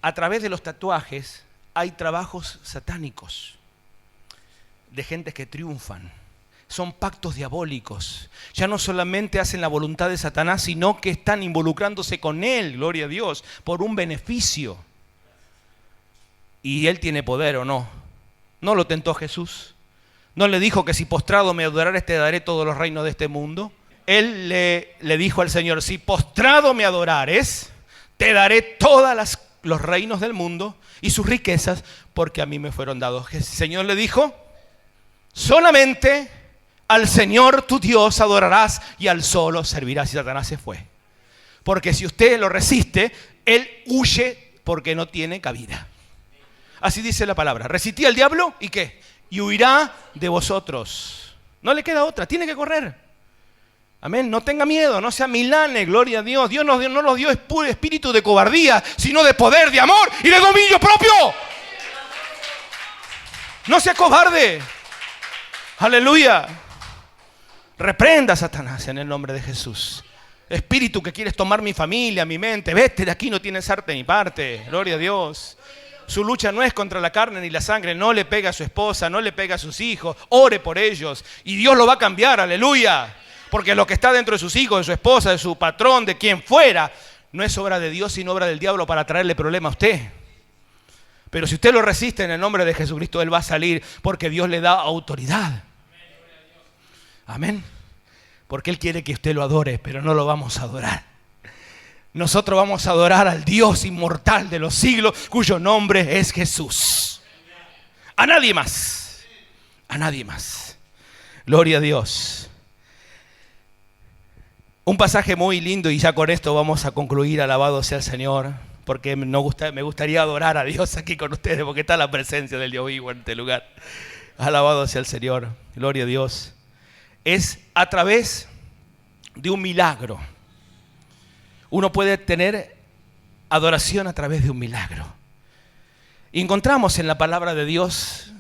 A través de los tatuajes hay trabajos satánicos, de gentes que triunfan, son pactos diabólicos, ya no solamente hacen la voluntad de Satanás, sino que están involucrándose con él, gloria a Dios, por un beneficio. Y él tiene poder o no, ¿no lo tentó Jesús? ¿No le dijo que si postrado me adorares te daré todos los reinos de este mundo? Él le dijo al Señor, si postrado me adorares, te daré todos los reinos del mundo y sus riquezas, porque a mí me fueron dados. El Señor le dijo, solamente al Señor tu Dios adorarás y al solo servirás. Y Satanás se fue. Porque si usted lo resiste, él huye porque no tiene cabida. Así dice la palabra. Resistí al diablo y ¿qué? Y huirá de vosotros. No le queda otra, tiene que correr. Amén, no tenga miedo, no sea milane, gloria a Dios. Dios no nos dio espíritu de cobardía, sino de poder, de amor y de dominio propio. No sea cobarde. Aleluya. Reprenda a Satanás en el nombre de Jesús. Espíritu que quieres tomar mi familia, mi mente, vete de aquí, no tienes arte ni parte. Gloria a Dios. Su lucha no es contra la carne ni la sangre, no le pega a su esposa, no le pega a sus hijos, ore por ellos y Dios lo va a cambiar, aleluya. Porque lo que está dentro de sus hijos, de su esposa, de su patrón, de quien fuera, no es obra de Dios sino obra del diablo para traerle problema a usted. Pero si usted lo resiste en el nombre de Jesucristo, él va a salir porque Dios le da autoridad. Amén. Porque él quiere que usted lo adore, pero no lo vamos a adorar. Nosotros vamos a adorar al Dios inmortal de los siglos, cuyo nombre es Jesús. A nadie más. A nadie más. Gloria a Dios. Un pasaje muy lindo y ya con esto vamos a concluir. Alabado sea el Señor. Porque me gustaría adorar a Dios aquí con ustedes, porque está la presencia del Dios vivo en este lugar. Alabado sea el Señor. Gloria a Dios. Es a través de un milagro. Uno puede tener adoración a través de un milagro. Y encontramos en la palabra de Dios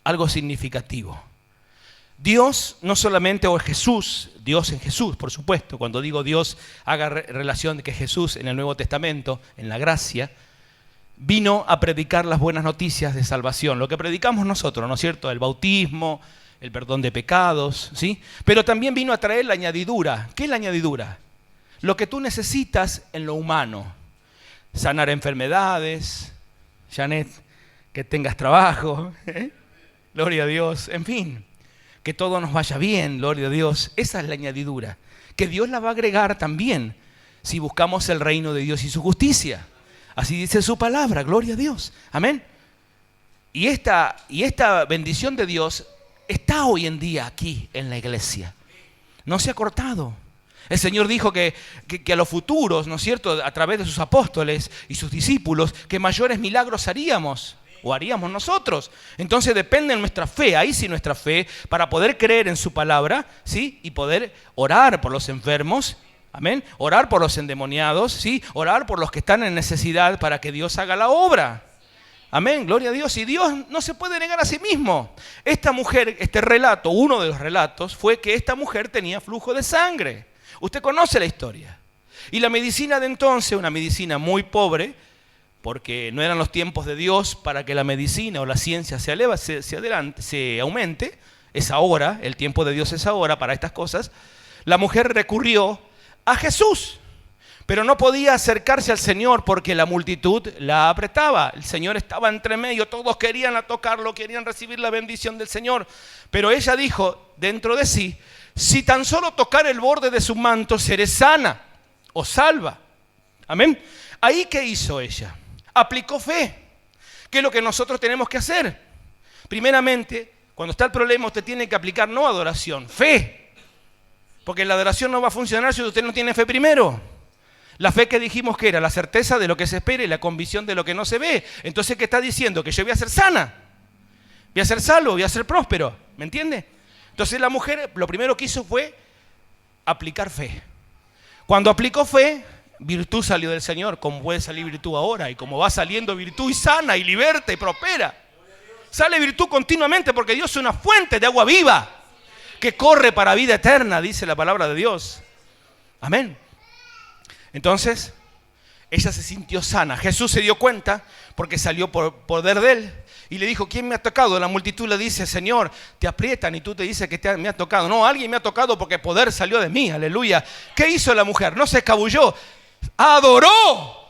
algo significativo. Dios no solamente, o Jesús, Dios en Jesús, por supuesto. Cuando digo Dios, haga relación de que Jesús en el Nuevo Testamento, en la gracia, vino a predicar las buenas noticias de salvación. Lo que predicamos nosotros, ¿no es cierto? El bautismo, el perdón de pecados, ¿sí? Pero también vino a traer la añadidura. ¿Qué es la añadidura? Lo que tú necesitas en lo humano. Sanar enfermedades, Janet, que tengas trabajo, gloria a Dios, en fin, que todo nos vaya bien, gloria a Dios. Esa es la añadidura, que Dios la va a agregar también si buscamos el reino de Dios y su justicia. Así dice su palabra, gloria a Dios, amén. Y esta bendición de Dios está hoy en día aquí en la iglesia, no se ha cortado. El Señor dijo que a los futuros, ¿no es cierto?, a través de sus apóstoles y sus discípulos, que mayores milagros haríamos o haríamos nosotros. Entonces depende de nuestra fe, ahí sí nuestra fe, para poder creer en su palabra, ¿sí? Y poder orar por los enfermos, amén, orar por los endemoniados, ¿sí? Orar por los que están en necesidad para que Dios haga la obra. Amén, gloria a Dios. Y Dios no se puede negar a sí mismo. Esta mujer, este relato, uno de los relatos, fue que esta mujer tenía flujo de sangre. Usted conoce la historia. Y la medicina de entonces, una medicina muy pobre, porque no eran los tiempos de Dios para que la medicina o la ciencia se aumente, es ahora, el tiempo de Dios es ahora para estas cosas, la mujer recurrió a Jesús. Pero no podía acercarse al Señor porque la multitud la apretaba. El Señor estaba entre medio, todos querían tocarlo, querían recibir la bendición del Señor. Pero ella dijo dentro de sí, si tan solo tocar el borde de su manto, seré sana o salva. Amén. Ahí, ¿qué hizo ella? Aplicó fe. ¿Qué es lo que nosotros tenemos que hacer? Primeramente, cuando está el problema, usted tiene que aplicar no adoración, fe. Porque la adoración no va a funcionar si usted no tiene fe primero. La fe que dijimos que era la certeza de lo que se espera y la convicción de lo que no se ve. Entonces, ¿qué está diciendo? Que yo voy a ser sana, voy a ser salvo, voy a ser próspero. ¿Me entiende? Entonces la mujer lo primero que hizo fue aplicar fe. Cuando aplicó fe, virtud salió del Señor, como puede salir virtud ahora y como va saliendo virtud y sana y liberta y prospera. Sale virtud continuamente porque Dios es una fuente de agua viva que corre para vida eterna, dice la palabra de Dios. Amén. Entonces, ella se sintió sana. Jesús se dio cuenta porque salió por poder de él y le dijo, ¿quién me ha tocado? La multitud le dice, Señor, te aprietan y tú te dices que me ha tocado. No, alguien me ha tocado porque poder salió de mí, aleluya. ¿Qué hizo la mujer? No se escabulló, adoró.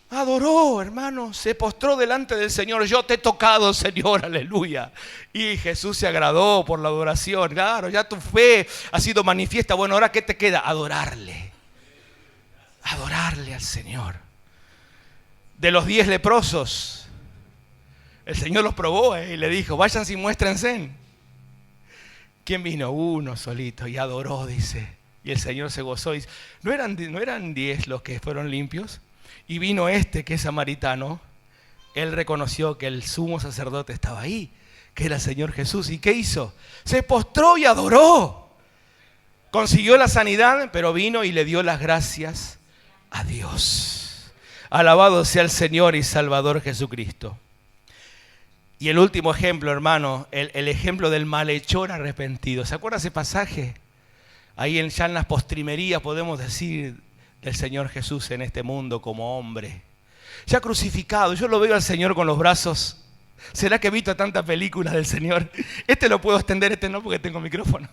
Adoró, hermano, se postró delante del Señor. Yo te he tocado, Señor, aleluya. Y Jesús se agradó por la adoración. Claro, ya tu fe ha sido manifiesta. Bueno, ahora ¿qué te queda? Adorarle. Adorarle al Señor. De los 10 leprosos, el Señor los probó y le dijo, váyanse y muéstrense. ¿Quién vino? Uno solito y adoró, dice. Y el Señor se gozó. Dice, ¿no eran 10 los que fueron limpios? Y vino este que es samaritano. Él reconoció que el sumo sacerdote estaba ahí, que era el Señor Jesús. ¿Y qué hizo? Se postró y adoró. Consiguió la sanidad, pero vino y le dio las gracias a Dios. Alabado sea el Señor y Salvador Jesucristo. Y el último ejemplo, hermano, el ejemplo del malhechor arrepentido. ¿Se acuerda ese pasaje? Ahí ya en las postrimerías podemos decir del Señor Jesús en este mundo como hombre. Ya crucificado, yo lo veo al Señor con los brazos. ¿Será que he visto tanta película del Señor? Este lo puedo extender, este no porque tengo micrófono.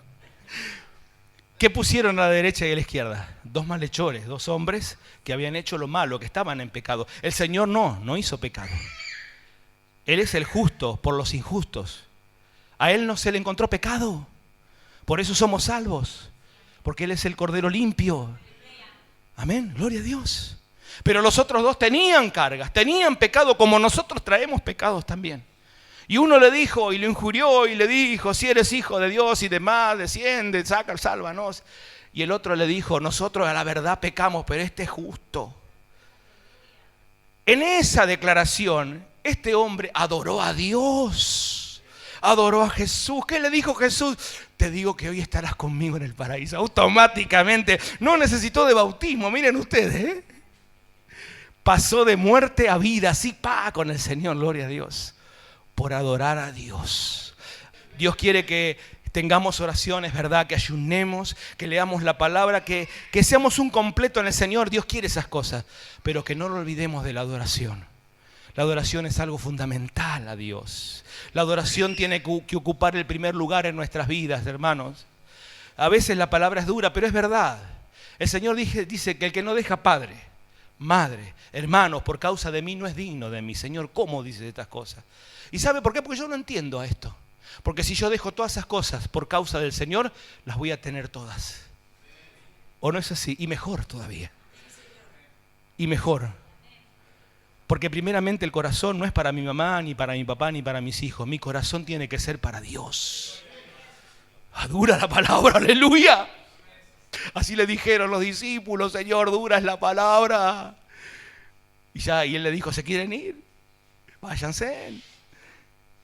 ¿Qué pusieron a la derecha y a la izquierda? 2 malhechores, 2 hombres que habían hecho lo malo, que estaban en pecado. El Señor no hizo pecado. Él es el justo por los injustos. A Él no se le encontró pecado. Por eso somos salvos. Porque Él es el Cordero limpio. Amén, gloria a Dios. Pero los otros 2 tenían cargas, tenían pecado como nosotros traemos pecados también. Y uno le dijo y lo injurió y le dijo, si eres hijo de Dios y demás, desciende, saca, sálvanos. Y el otro le dijo, nosotros a la verdad pecamos, pero este es justo. En esa declaración, este hombre adoró a Dios, adoró a Jesús. ¿Qué le dijo Jesús? Te digo que hoy estarás conmigo en el paraíso. Automáticamente, no necesitó de bautismo, miren ustedes, pasó de muerte a vida, así con el Señor, gloria a Dios, por adorar a Dios. Dios quiere que tengamos oraciones, ¿verdad? Que ayunemos, que leamos la palabra, que seamos un completo en el Señor. Dios quiere esas cosas, pero que no lo olvidemos de la adoración. La adoración es algo fundamental a Dios. La adoración tiene que ocupar el primer lugar en nuestras vidas, hermanos. A veces la palabra es dura, pero es verdad. El Señor dice que el que no deja padre, madre, hermanos, por causa de mí no es digno de mí. Señor, ¿cómo dices estas cosas? ¿Y sabe por qué? Porque yo no entiendo esto. Porque si yo dejo todas esas cosas por causa del Señor, las voy a tener todas. ¿O no es así? Y mejor todavía. Y mejor. Porque primeramente el corazón no es para mi mamá, ni para mi papá, ni para mis hijos. Mi corazón tiene que ser para Dios. Dura la palabra, aleluya. Así le dijeron los discípulos, Señor, dura es la palabra. Y él le dijo, ¿se quieren ir? Váyanse.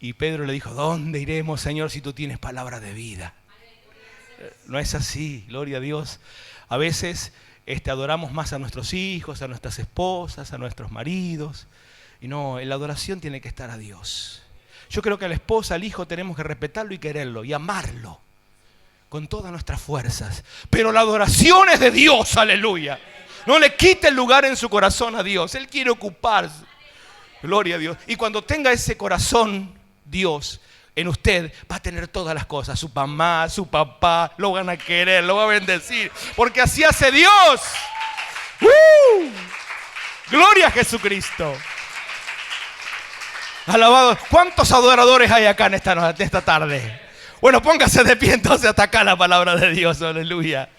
Y Pedro le dijo, ¿dónde iremos, Señor, si tú tienes palabra de vida? No es así, gloria a Dios. A veces adoramos más a nuestros hijos, a nuestras esposas, a nuestros maridos. Y no, la adoración tiene que estar a Dios. Yo creo que a la esposa, al hijo tenemos que respetarlo y quererlo y amarlo con todas nuestras fuerzas. Pero la adoración es de Dios, aleluya. No le quite el lugar en su corazón a Dios. Él quiere ocuparse. Gloria a Dios. Y cuando tenga ese corazón, Dios, en usted va a tener todas las cosas. Su mamá, su papá, lo van a querer, lo va a bendecir. Porque así hace Dios. Gloria a Jesucristo. Alabado. ¿Cuántos adoradores hay acá en esta tarde? Bueno, póngase de pie entonces hasta acá la palabra de Dios. Aleluya.